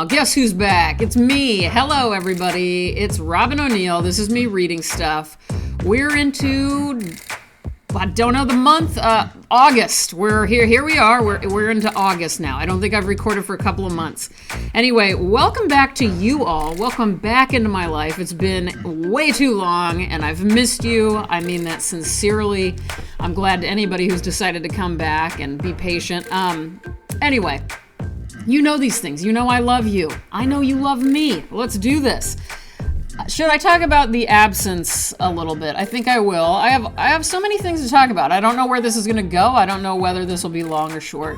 O'Neill. Guess who's back? It's me. Hello, everybody. It's Robin O'Neill. This is me reading stuff. We're into, I don't know the month, August. We're here. Here we are. We're into August now. I don't think I've recorded for a couple of months. Anyway, welcome back to you all. Welcome back into my life. It's been way too long, and I've missed you. I mean that sincerely. I'm glad to anybody who's decided to come back and be patient. Anyway. You know these things. You know I love you. I know you love me. Let's do this. Should I talk about the absence a little bit? I think I will. I have so many things to talk about. I don't know where this is going to go. I don't know whether this will be long or short.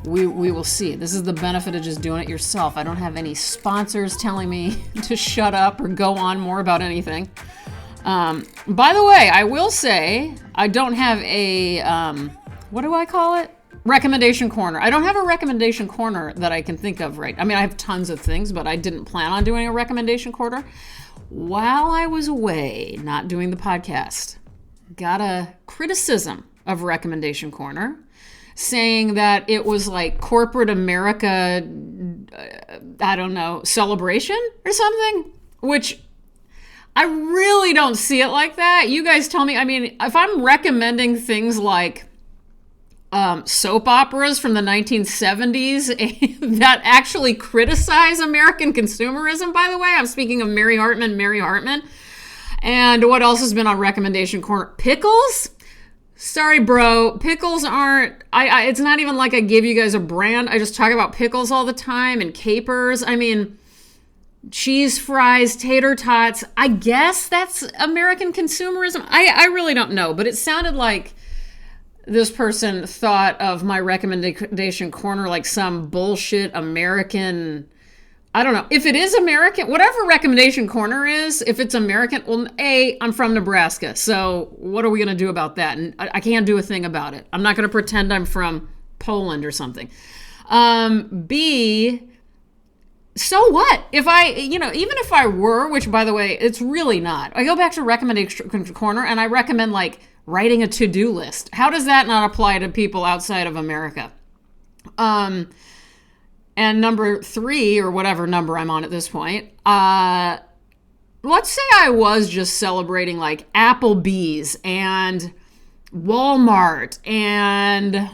We will see. This is the benefit of just doing it yourself. I don't have any sponsors telling me to shut up or go on more about anything. By the way, I will say I don't have a, what do I call it? Recommendation corner. I don't have a recommendation corner that I can think of right. I mean, I have tons of things, but I didn't plan on doing a recommendation corner. While I was away, not doing the podcast, got a criticism of recommendation corner, saying that it was like corporate America, I don't know, celebration or something, which I really don't see it like that. You guys tell me. I mean, if I'm recommending things like soap operas from the 1970s that actually criticize American consumerism, by the way. I'm speaking of Mary Hartman. And what else has been on recommendation corner? Pickles? Sorry, bro. Pickles aren't, it's not even like I give you guys a brand. I just talk about pickles all the time and capers. I mean, cheese fries, tater tots. I guess that's American consumerism. I really don't know, but it sounded like this person thought of my recommendation corner like some bullshit American, I don't know. If it is American, whatever recommendation corner is, if it's American, well, A, I'm from Nebraska, so what are we going to do about that? And I can't do a thing about it. I'm not going to pretend I'm from Poland or something. B, so what? If I, even if I were, which by the way, it's really not. I go back to recommendation corner and I recommend like writing a to-do list. How does that not apply to people outside of America? And number 3, or whatever number I'm on at this point, let's say I was just celebrating like Applebee's and Walmart and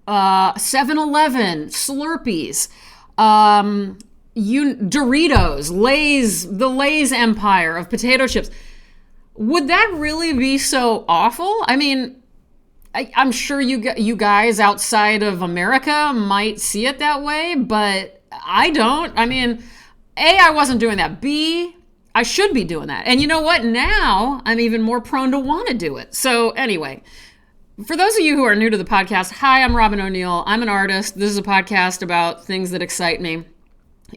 7-Eleven, Slurpees, Doritos, Lay's, the Lay's empire of potato chips. Would that really be so awful? I mean, I'm sure you guys outside of America might see it that way, but I don't. I mean, A, I wasn't doing that. B, I should be doing that. And you know what? Now I'm even more prone to want to do it. So anyway, for those of you who are new to the podcast, hi, I'm Robin O'Neill. I'm an artist. This is a podcast about things that excite me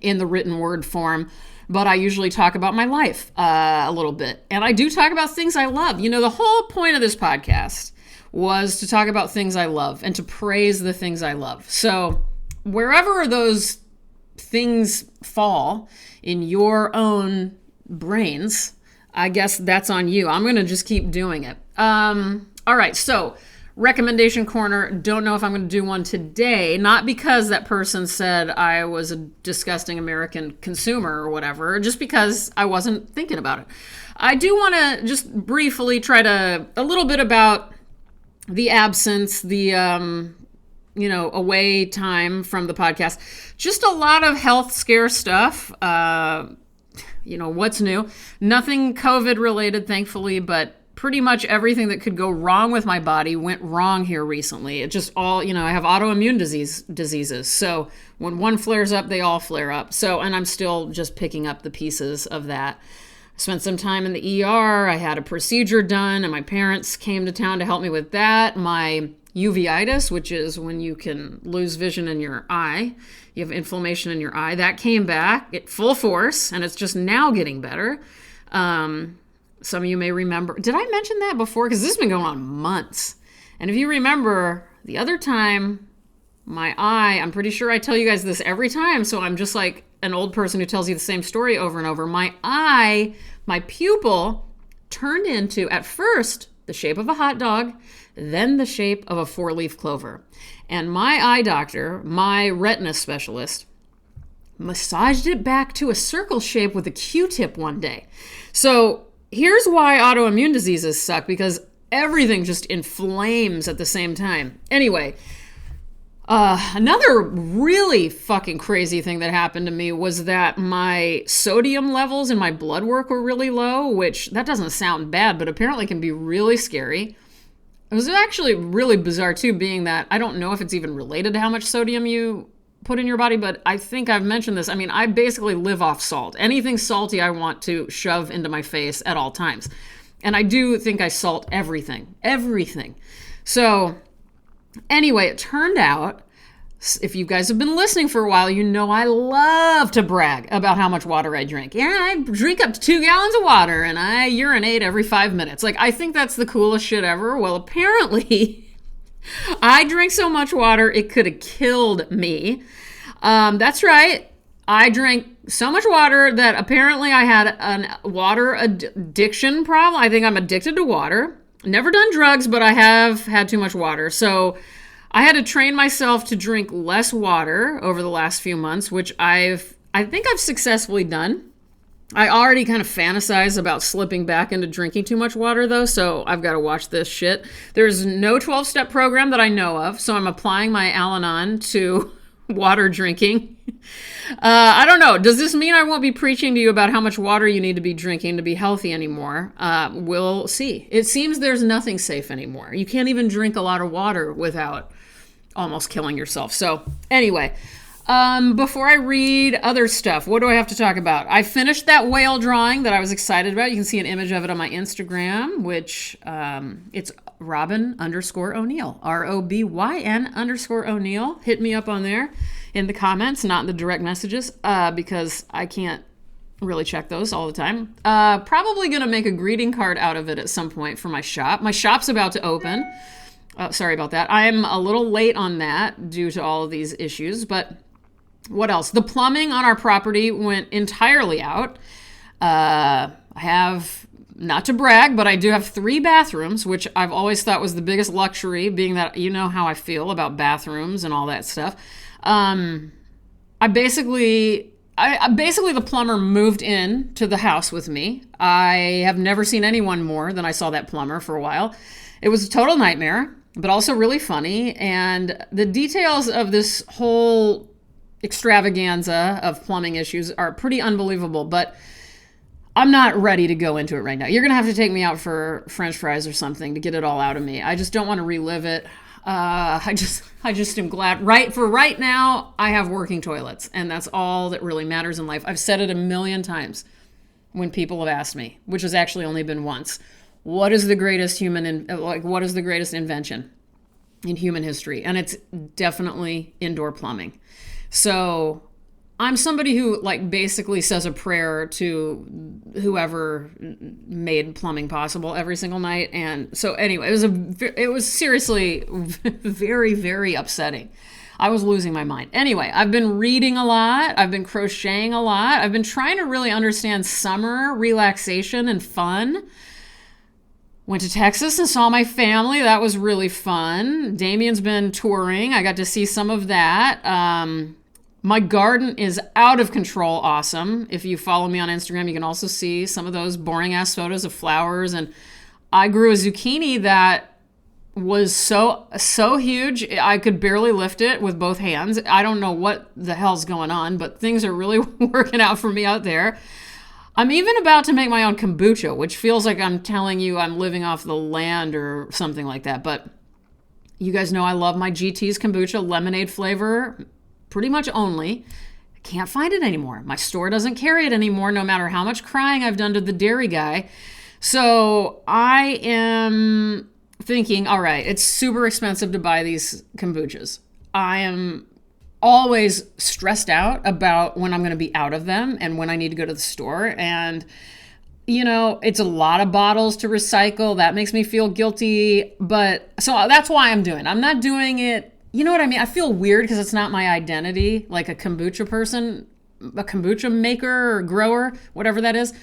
in the written word form. But I usually talk about my life a little bit. And I do talk about things I love. The whole point of this podcast was to talk about things I love and to praise the things I love. So wherever those things fall in your own brains, I guess that's on you. I'm going to just keep doing it. All right, so recommendation corner. Don't know if I'm going to do one today, not because that person said I was a disgusting American consumer or whatever, just because I wasn't thinking about it. I do want to just briefly try to, a little bit about the absence, the, away time from the podcast. Just a lot of health scare stuff. What's new? Nothing COVID related, thankfully, but pretty much everything that could go wrong with my body went wrong here recently. It just all, I have autoimmune diseases. So when one flares up, they all flare up. So, and I'm still just picking up the pieces of that. I spent some time in the ER. I had a procedure done and my parents came to town to help me with that. My uveitis, which is when you can lose vision in your eye, you have inflammation in your eye, that came back at full force and it's just now getting better. Some of you may remember, did I mention that before? Because this has been going on months. And if you remember the other time, my eye, I'm pretty sure I tell you guys this every time, so I'm just like an old person who tells you the same story over and over. My eye, my pupil turned into, at first, the shape of a hot dog, then the shape of a 4-leaf clover. And my eye doctor, my retina specialist, massaged it back to a circle shape with a Q-tip one day. So here's why autoimmune diseases suck, because everything just inflames at the same time. Anyway, another really fucking crazy thing that happened to me was that my sodium levels in my blood work were really low, which that doesn't sound bad, but apparently can be really scary. It was actually really bizarre too, being that I don't know if it's even related to how much sodium you put in your body, but I think I've mentioned this. I mean, I basically live off salt. Anything salty I want to shove into my face at all times. And I do think I salt everything. So anyway, it turned out, if you guys have been listening for a while, you know I love to brag about how much water I drink. Yeah, I drink up to 2 gallons of water and I urinate every 5 minutes. Like, I think that's the coolest shit ever. Well, apparently I drink so much water, it could have killed me. That's right. I drank so much water that apparently I had a water addiction problem. I think I'm addicted to water. Never done drugs, but I have had too much water. So I had to train myself to drink less water over the last few months, which I think I've successfully done. I already kind of fantasize about slipping back into drinking too much water, though, so I've got to watch this shit. There's no 12-step program that I know of, so I'm applying my Al-Anon to water drinking. I don't know. Does this mean I won't be preaching to you about how much water you need to be drinking to be healthy anymore? We'll see. It seems there's nothing safe anymore. You can't even drink a lot of water without almost killing yourself. So anyway, before I read other stuff, what do I have to talk about? I finished that whale drawing that I was excited about. You can see an image of it on my Instagram, which it's Robin_O'Neill, ROBYN_O'Neill. Hit me up on there in the comments, not in the direct messages, because I can't really check those all the time. Probably going to make a greeting card out of it at some point for my shop. My shop's about to open. Sorry about that. I'm a little late on that due to all of these issues, but what else? The plumbing on our property went entirely out. I have, not to brag, but I do have 3 bathrooms, which I've always thought was the biggest luxury, being that you know how I feel about bathrooms and all that stuff. Basically, the plumber moved in to the house with me. I have never seen anyone more than I saw that plumber for a while. It was a total nightmare, but also really funny. And the details of this whole extravaganza of plumbing issues are pretty unbelievable, but I'm not ready to go into it right now. You're going to have to take me out for French fries or something to get it all out of me. I just don't want to relive it. I just am glad right now I have working toilets, and that's all that really matters in life. I've said it a million times when people have asked me, which has actually only been once. What is the greatest what is the greatest invention in human history? And it's definitely indoor plumbing. So I'm somebody who basically says a prayer to whoever made plumbing possible every single night. And so anyway, it was seriously very, very upsetting. I was losing my mind. Anyway, I've been reading a lot. I've been crocheting a lot. I've been trying to really understand summer relaxation and fun. Went to Texas and saw my family. That was really fun. Damien's been touring. I got to see some of that. My garden is out of control awesome. If you follow me on Instagram, you can also see some of those boring ass photos of flowers. And I grew a zucchini that was so huge, I could barely lift it with both hands. I don't know what the hell's going on, but things are really working out for me out there. I'm even about to make my own kombucha, which feels like I'm telling you I'm living off the land or something like that. But you guys know I love my GT's kombucha, lemonade flavor, pretty much only. I can't find it anymore. My store doesn't carry it anymore, no matter how much crying I've done to the dairy guy. So I am thinking, all right, it's super expensive to buy these kombuchas. I am always stressed out about when I'm going to be out of them and when I need to go to the store. And, it's a lot of bottles to recycle. That makes me feel guilty. But so that's why I'm doing it. I'm not doing it. You know what I mean? I feel weird because it's not my identity, like a kombucha person, a kombucha maker or grower, whatever that is.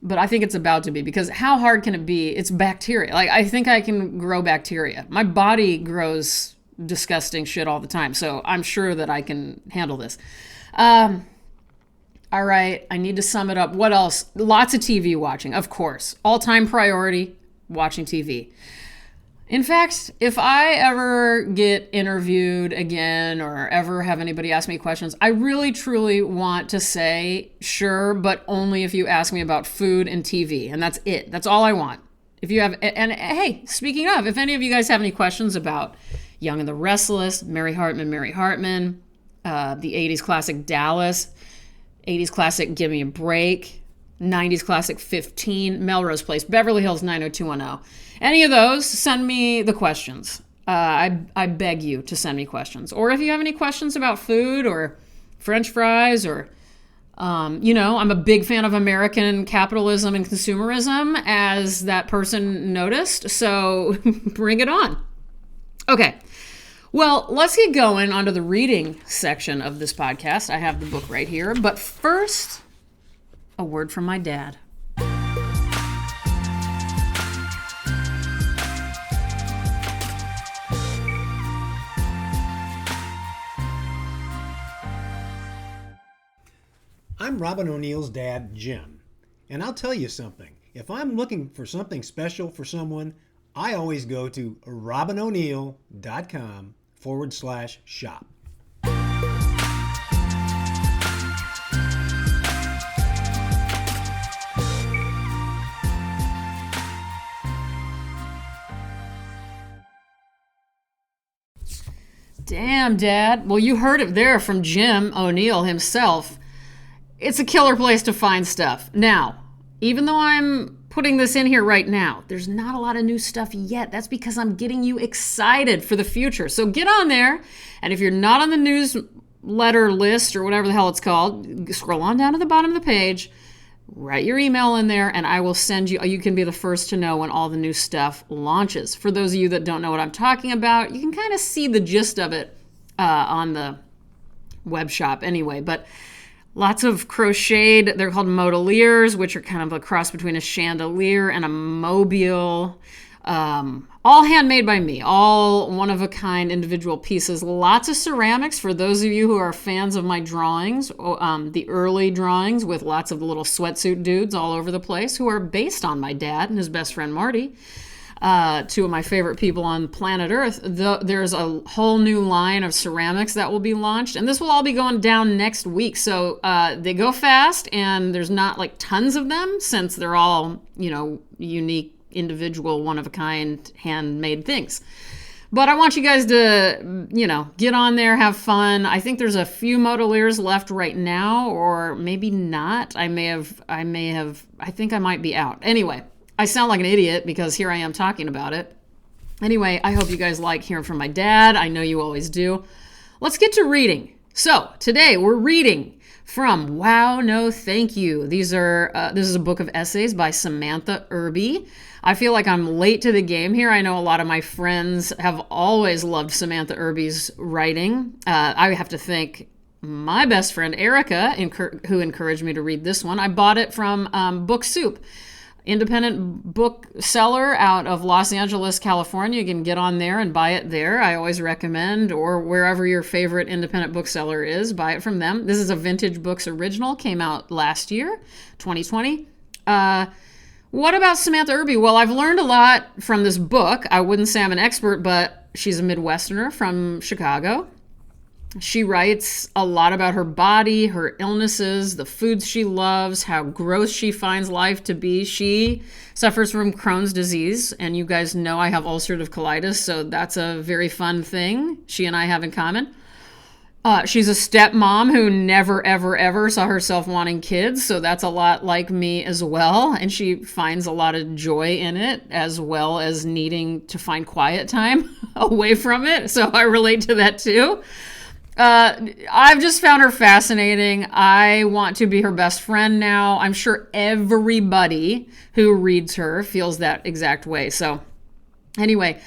But I think it's about to be, because how hard can it be? It's bacteria. I think I can grow bacteria. My body grows disgusting shit all the time. So I'm sure that I can handle this. All right, I need to sum it up. What else? Lots of TV watching, of course. All-time priority, watching TV. In fact, if I ever get interviewed again or ever have anybody ask me questions, I really, truly want to say, sure, but only if you ask me about food and TV. And that's it. That's all I want. If you have, and hey, speaking of, if any of you guys have any questions about Young and the Restless, Mary Hartman, the 80s classic Dallas, 80s classic Give Me a Break, 90s classic 15, Melrose Place, Beverly Hills 90210. Any of those, send me the questions. I beg you to send me questions. Or if you have any questions about food or French fries or, I'm a big fan of American capitalism and consumerism, as that person noticed. So bring it on. Okay. Well, let's get going onto the reading section of this podcast. I have the book right here. But first, a word from my dad. I'm Robin O'Neill's dad, Jim, and I'll tell you something. If I'm looking for something special for someone, I always go to robinoneil.com/shop. Damn, Dad. Well, you heard it there from Jim O'Neill himself. It's a killer place to find stuff. Now, even though I'm putting this in here right now, there's not a lot of new stuff yet. That's because I'm getting you excited for the future. So get on there, and if you're not on the newsletter list or whatever the hell it's called, scroll on down to the bottom of the page, write your email in there, and I will send you. You can be the first to know when all the new stuff launches. For those of you that don't know what I'm talking about, you can kind of see the gist of it on the web shop anyway, but lots of crocheted, they're called modeliers, which are kind of a cross between a chandelier and a mobile. All handmade by me, all one-of-a-kind individual pieces. Lots of ceramics for those of you who are fans of my drawings, the early drawings with lots of little sweatsuit dudes all over the place who are based on my dad and his best friend Marty. Two of my favorite people on planet Earth. There's a whole new line of ceramics that will be launched, and this will all be going down next week. So they go fast, and there's not like tons of them since they're all, unique, individual, one-of-a-kind, handmade things. But I want you guys to, get on there, have fun. I think there's a few modeliers left right now, or maybe not. I think I might be out. Anyway, I sound like an idiot because here I am talking about it. Anyway, I hope you guys like hearing from my dad. I know you always do. Let's get to reading. So today we're reading from Wow, No, Thank You. This is a book of essays by Samantha Irby. I feel like I'm late to the game here. I know a lot of my friends have always loved Samantha Irby's writing. I have to thank my best friend Erica, who encouraged me to read this one. I bought it from Book Soup, independent bookseller out of Los Angeles, California. You can get on there and buy it there. I always recommend, or wherever your favorite independent bookseller is, buy it from them. This is a Vintage Books original, came out last year, 2020. What about Samantha Irby? Well, I've learned a lot from this book. I wouldn't say I'm an expert, but she's a Midwesterner from Chicago. She writes a lot about her body, her illnesses, the foods she loves, how gross she finds life to be. She suffers from Crohn's disease, and you guys know I have ulcerative colitis, so that's a very fun thing she and I have in common. She's a stepmom who never, ever, ever saw herself wanting kids, so that's a lot like me as well, and she finds a lot of joy in it, as well as needing to find quiet time away from it, so I relate to that too. I've just found her fascinating. I want to be her best friend now. I'm sure everybody who reads her feels that exact way. So anyway,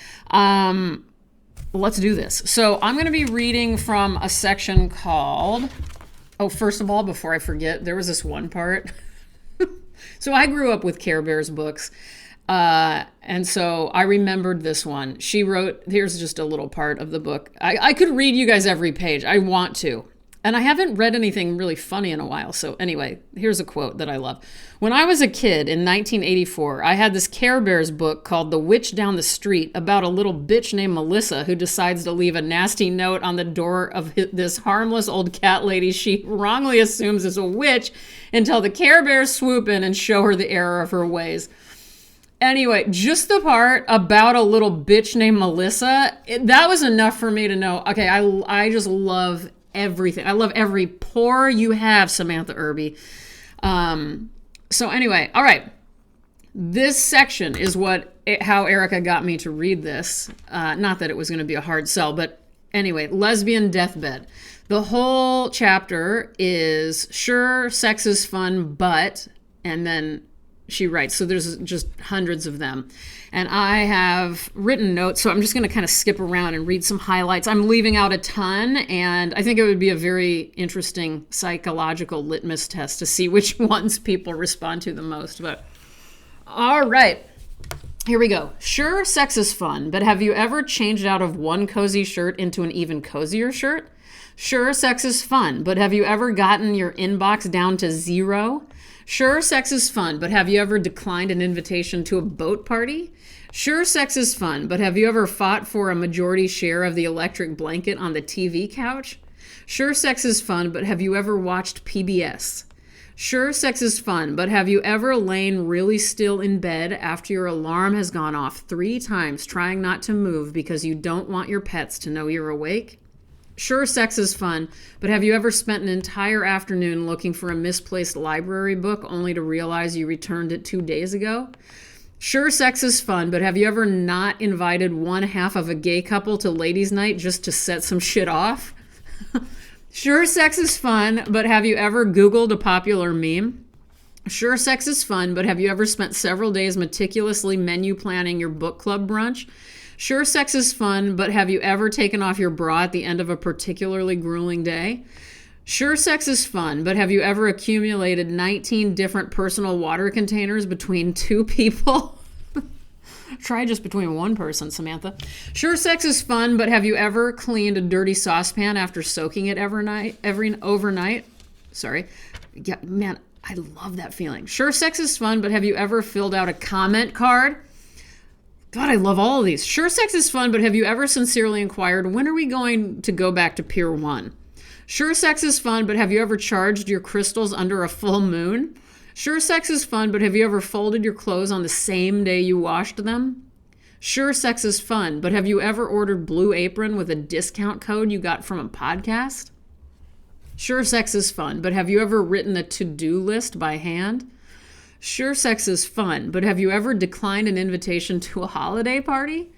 let's do this. So I'm going to be reading from a section called, first of all, before I forget, there was this one part. So I grew up with Care Bears books. And so I remembered this one. She wrote, here's just a little part of the book. I could read you guys every page. I want to. And I haven't read anything really funny in a while. So anyway, here's a quote that I love. When I was a kid in 1984, I had this Care Bears book called The Witch Down the Street about a little bitch named Melissa who decides to leave a nasty note on the door of this harmless old cat lady she wrongly assumes is a witch until the Care Bears swoop in and show her the error of her ways. Anyway, just the part about a little bitch named Melissa, that was enough for me to know, okay, I just love everything. I love every pore you have, Samantha Irby. So anyway, all right. This section is how Erica got me to read this. Not that it was going to be a hard sell, but anyway, lesbian deathbed. The whole chapter is, sure, sex is fun, but, and then she writes. So there's just hundreds of them. And I have written notes, so I'm just going to kind of skip around and read some highlights. I'm leaving out a ton, and I think it would be a very interesting psychological litmus test to see which ones people respond to the most. But all right, here we go. Sure, sex is fun, but have you ever changed out of one cozy shirt into an even cozier shirt? Sure, sex is fun, but have you ever gotten your inbox down to 0? Sure, sex is fun, but have you ever declined an invitation to a boat party? Sure, sex is fun, but have you ever fought for a majority share of the electric blanket on the TV couch? Sure, sex is fun, but have you ever watched PBS? Sure, sex is fun, but have you ever lain really still in bed after your alarm has gone off 3 times trying not to move because you don't want your pets to know you're awake? Sure, sex is fun, but have you ever spent an entire afternoon looking for a misplaced library book only to realize you returned it 2 days ago? Sure, sex is fun, but have you ever not invited one half of a gay couple to ladies' night just to set some shit off? Sure, sex is fun, but have you ever Googled a popular meme? Sure, sex is fun, but have you ever spent several days meticulously menu planning your book club brunch? Sure, sex is fun, but have you ever taken off your bra at the end of a particularly grueling day? Sure, sex is fun, but have you ever accumulated 19 different personal water containers between 2 people? Try just between 1 person, Samantha. Sure, sex is fun, but have you ever cleaned a dirty saucepan after soaking it overnight? Sorry. Yeah, man, I love that feeling. Sure, sex is fun, but have you ever filled out a comment card? God, I love all of these. Sure, sex is fun, but have you ever sincerely inquired, when are we going to go back to Pier 1? Sure, sex is fun, but have you ever charged your crystals under a full moon? Sure, sex is fun, but have you ever folded your clothes on the same day you washed them? Sure, sex is fun, but have you ever ordered Blue Apron with a discount code you got from a podcast? Sure, sex is fun, but have you ever written a to-do list by hand? Sure, sex is fun, but have you ever declined an invitation to a holiday party?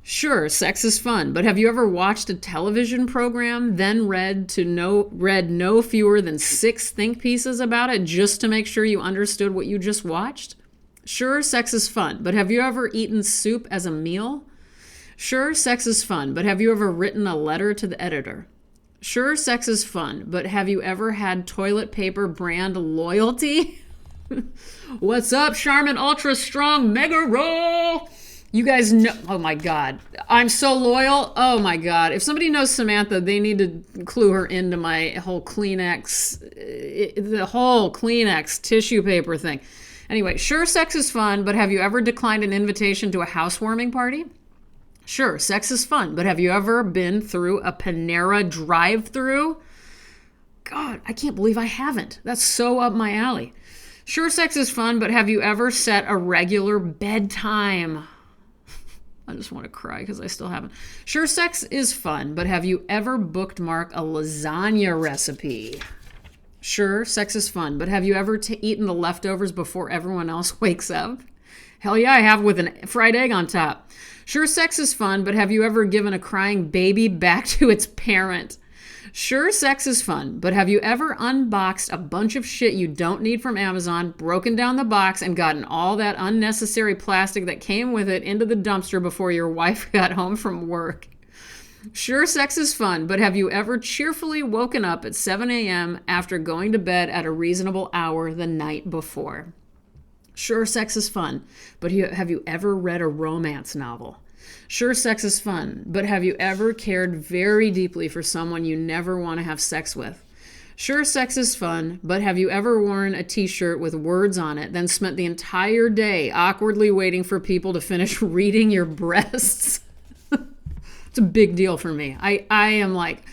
Sure, sex is fun, but have you ever watched a television program, then read no fewer than 6 think pieces about it just to make sure you understood what you just watched? Sure, sex is fun, but have you ever eaten soup as a meal? Sure, sex is fun, but have you ever written a letter to the editor? Sure, sex is fun, but have you ever had toilet paper brand loyalty? What's up, Charmin Ultra Strong Mega Roll? You guys know, oh my God, I'm so loyal. Oh my God. If somebody knows Samantha, they need to clue her into my whole the whole Kleenex tissue paper thing. Anyway, sure, sex is fun, but have you ever declined an invitation to a housewarming party? Sure, sex is fun, but have you ever been through a Panera drive-thru? God, I can't believe I haven't. That's so up my alley. Sure, sex is fun, but have you ever set a regular bedtime? I just want to cry because I still haven't. Sure, sex is fun, but have you ever bookmarked a lasagna recipe? Sure, sex is fun, but have you ever eaten the leftovers before everyone else wakes up? Hell yeah, I have, with a fried egg on top. Sure, sex is fun, but have you ever given a crying baby back to its parent? Sure, sex is fun, but have you ever unboxed a bunch of shit you don't need from Amazon, broken down the box, and gotten all that unnecessary plastic that came with it into the dumpster before your wife got home from work? Sure, sex is fun, but have you ever cheerfully woken up at 7 a.m. after going to bed at a reasonable hour the night before? Sure, sex is fun, but have you ever read a romance novel? Sure, sex is fun, but have you ever cared very deeply for someone you never want to have sex with? Sure, sex is fun, but have you ever worn a t-shirt with words on it, then spent the entire day awkwardly waiting for people to finish reading your breasts? It's a big deal for me. I am like,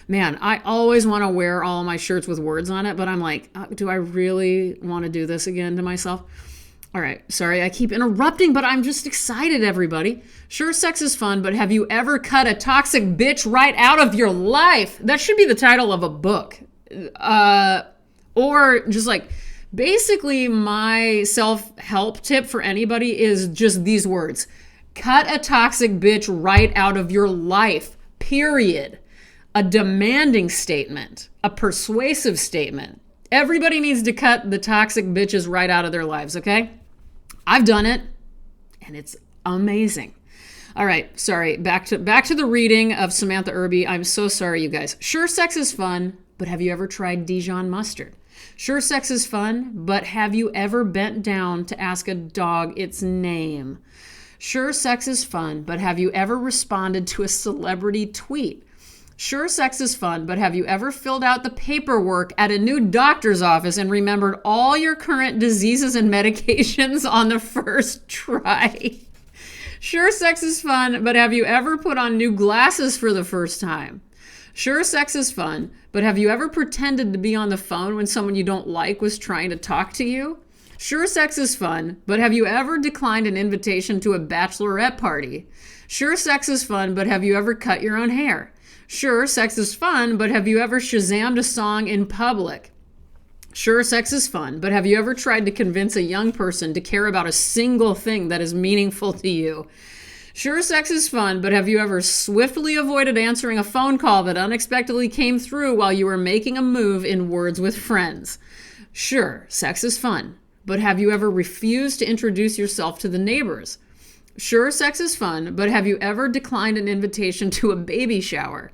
man, I always want to wear all of my shirts with words on it, but I'm like, do I really want to do this again to myself? All right, sorry, I keep interrupting, but I'm just excited, everybody. Sure, sex is fun, but have you ever cut a toxic bitch right out of your life? That should be the title of a book. Or just like, basically my self-help tip for anybody is just these words. Cut a toxic bitch right out of your life, period. A demanding statement, a persuasive statement. Everybody needs to cut the toxic bitches right out of their lives, okay? I've done it, and it's amazing. All right, sorry, back to the reading of Samantha Irby. I'm so sorry, you guys. Sure, sex is fun, but have you ever tried Dijon mustard? Sure, sex is fun, but have you ever bent down to ask a dog its name? Sure, sex is fun, but have you ever responded to a celebrity tweet? Sure, sex is fun, but have you ever filled out the paperwork at a new doctor's office and remembered all your current diseases and medications on the first try? Sure, sex is fun, but have you ever put on new glasses for the first time? Sure, sex is fun, but have you ever pretended to be on the phone when someone you don't like was trying to talk to you? Sure, sex is fun, but have you ever declined an invitation to a bachelorette party? Sure, sex is fun, but have you ever cut your own hair? Sure, sex is fun, but have you ever Shazammed a song in public? Sure, sex is fun, but have you ever tried to convince a young person to care about a single thing that is meaningful to you? Sure, sex is fun, but have you ever swiftly avoided answering a phone call that unexpectedly came through while you were making a move in Words with Friends? Sure, sex is fun, but have you ever refused to introduce yourself to the neighbors? Sure, sex is fun, but have you ever declined an invitation to a baby shower?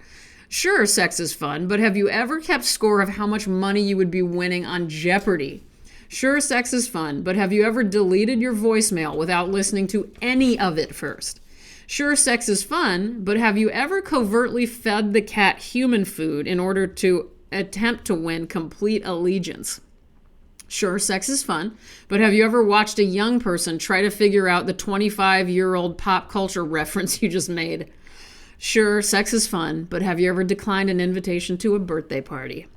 Sure, sex is fun, but have you ever kept score of how much money you would be winning on Jeopardy? Sure, sex is fun, but have you ever deleted your voicemail without listening to any of it first? Sure, sex is fun, but have you ever covertly fed the cat human food in order to attempt to win complete allegiance? Sure, sex is fun, but have you ever watched a young person try to figure out the 25-year-old pop culture reference you just made? Sure, sex is fun, but have you ever declined an invitation to a birthday party?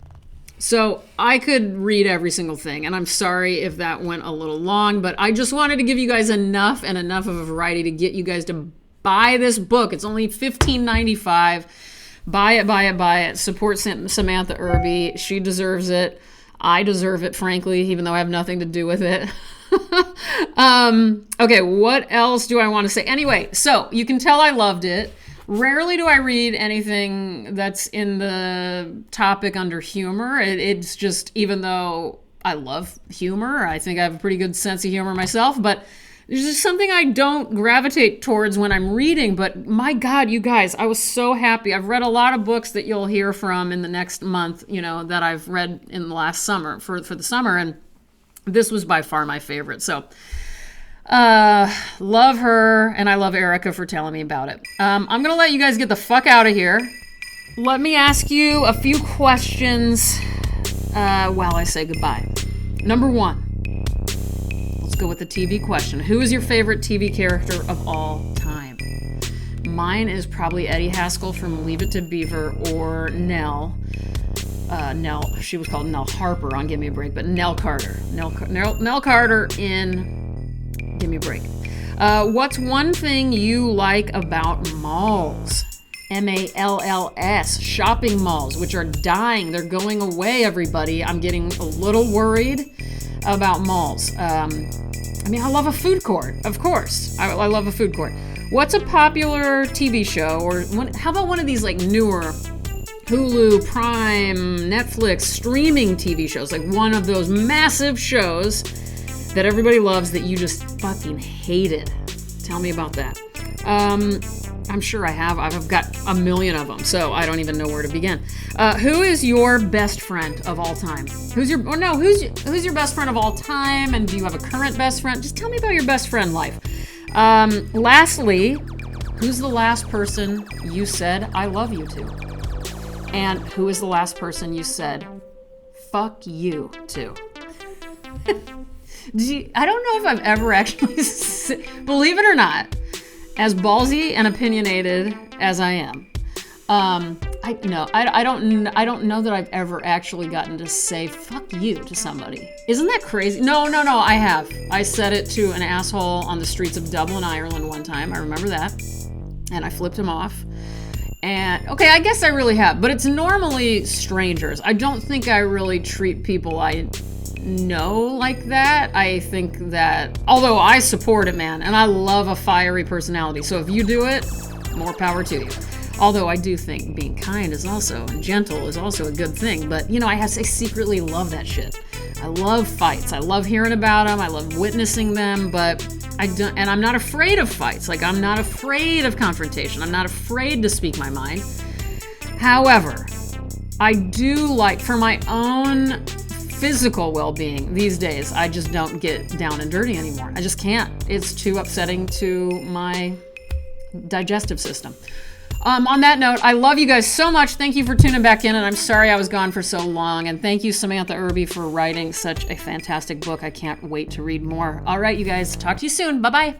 So I could read every single thing, and I'm sorry if that went a little long, but I just wanted to give you guys enough of a variety to get you guys to buy this book. It's only $15.95. Buy it. Support Samantha Irby. She deserves it. I deserve it, frankly, even though I have nothing to do with it. Okay, what else do I want to say? Anyway, so you can tell I loved it. Rarely do I read anything that's in the topic under humor. It's just, even though I love humor, I think I have a pretty good sense of humor myself, but there's just something I don't gravitate towards when I'm reading. But my God, you guys, I was so happy. I've read a lot of books that you'll hear from in the next month, that I've read in the last summer, for the summer, and this was by far my favorite. So love her, and I love Erica for telling me about it. I'm going to let you guys get the fuck out of here. Let me ask you a few questions while I say goodbye. Number one. Let's go with the TV question. Who is your favorite TV character of all time? Mine is probably Eddie Haskell from Leave It to Beaver, or Nell. She was called Nell Harper on Give Me a Break, but Nell Carter. Nell Carter in Give Me a Break. What's one thing you like about malls? MALLS, shopping malls, which are dying. They're going away, everybody. I'm getting a little worried about malls. I love a food court, of course. I love a food court. What's a popular TV show, or how about one of these like newer Hulu, Prime, Netflix streaming TV shows, like one of those massive shows that everybody loves that you just fucking hated? Tell me about that. I'm sure I have. I've got a million of them, so I don't even know where to begin. Who is your best friend of all time? Who's your best friend of all time? And do you have a current best friend? Just tell me about your best friend life. Lastly, Who's the last person you said I love you to? And who is the last person you said fuck you to? I don't know if I've ever actually, believe it or not, as ballsy and opinionated as I am, I don't know that I've ever actually gotten to say fuck you to somebody. Isn't that crazy? No, I have. I said it to an asshole on the streets of Dublin, Ireland one time. I remember that. And I flipped him off. And okay, I guess I really have, but it's normally strangers. I don't think I really treat people I know like that. I think that, although I support it, man, and I love a fiery personality. So if you do it, more power to you. Although I do think being kind is also, and gentle is also a good thing. But, I secretly love that shit. I love fights. I love hearing about them. I love witnessing them. But I'm not afraid of fights. Like, I'm not afraid of confrontation. I'm not afraid to speak my mind. However, I do like, for my own physical well-being these days, I just don't get down and dirty anymore. I just can't. It's too upsetting to my digestive system. On that note, I love you guys so much. Thank you for tuning back in, and I'm sorry I was gone for so long. And thank you, Samantha Irby, for writing such a fantastic book. I can't wait to read more. All right, you guys, talk to you soon. Bye-bye.